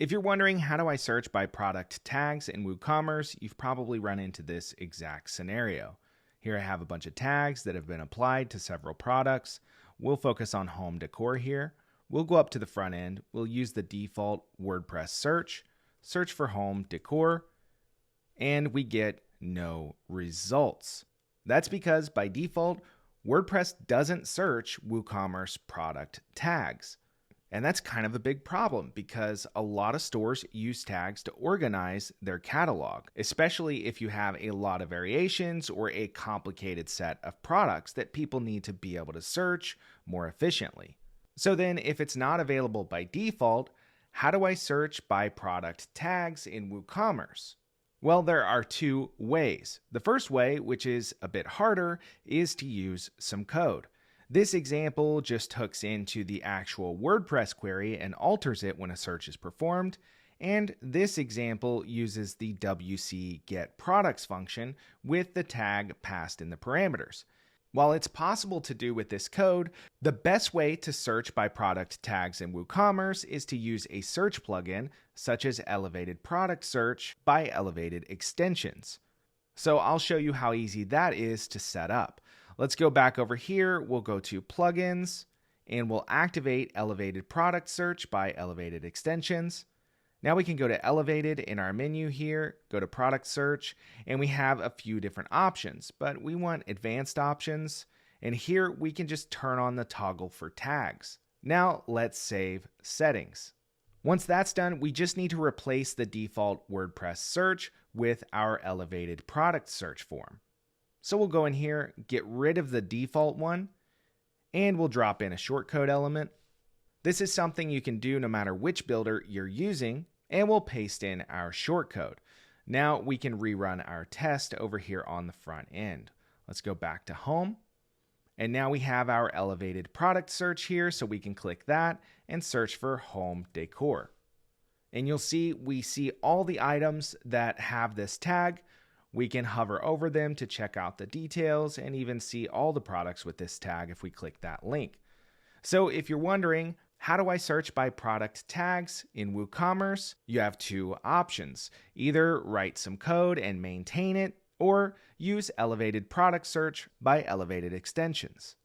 If you're wondering how do I search by product tags in WooCommerce, you've probably run into this exact scenario. Here I have a bunch of tags that have been applied to several products. We'll focus on home decor here. We'll go up to the front end. We'll use the default WordPress search for home decor, and we get no results. That's because by default, WordPress doesn't search WooCommerce product tags. And that's kind of a big problem because a lot of stores use tags to organize their catalog, especially if you have a lot of variations or a complicated set of products that people need to be able to search more efficiently. So then if it's not available by default, how do I search by product tags in WooCommerce? Well, there are two ways. The first way, which is a bit harder, is to use some code. This example just hooks into the actual WordPress query and alters it when a search is performed. And this example uses the WC get products function with the tag passed in the parameters. While it's possible to do with this code, the best way to search by product tags in WooCommerce is to use a search plugin such as Elevated Product Search by Elevated Extensions. So I'll show you how easy that is to set up. Let's go back over here. We'll go to Plugins and we'll activate Elevated Product Search by Elevated Extensions. Now we can go to Elevated in our menu here, go to Product Search, and we have a few different options, but we want advanced options. And here we can just turn on the toggle for tags. Now let's save settings. Once that's done, we just need to replace the default WordPress search with our Elevated Product Search form. So we'll go in here, get rid of the default one, and we'll drop in a shortcode element. This is something you can do no matter which builder you're using, and we'll paste in our shortcode. Now we can rerun our test over here on the front end. Let's go back to home. And now we have our elevated product search here, so we can click that and search for home decor. And you'll see we see all the items that have this tag. We can hover over them to check out the details and even see all the products with this tag if we click that link. So if you're wondering, how do I search by product tags in WooCommerce? You have two options. Either write some code and maintain it, or use Elevated Product Search by Elevated Extensions.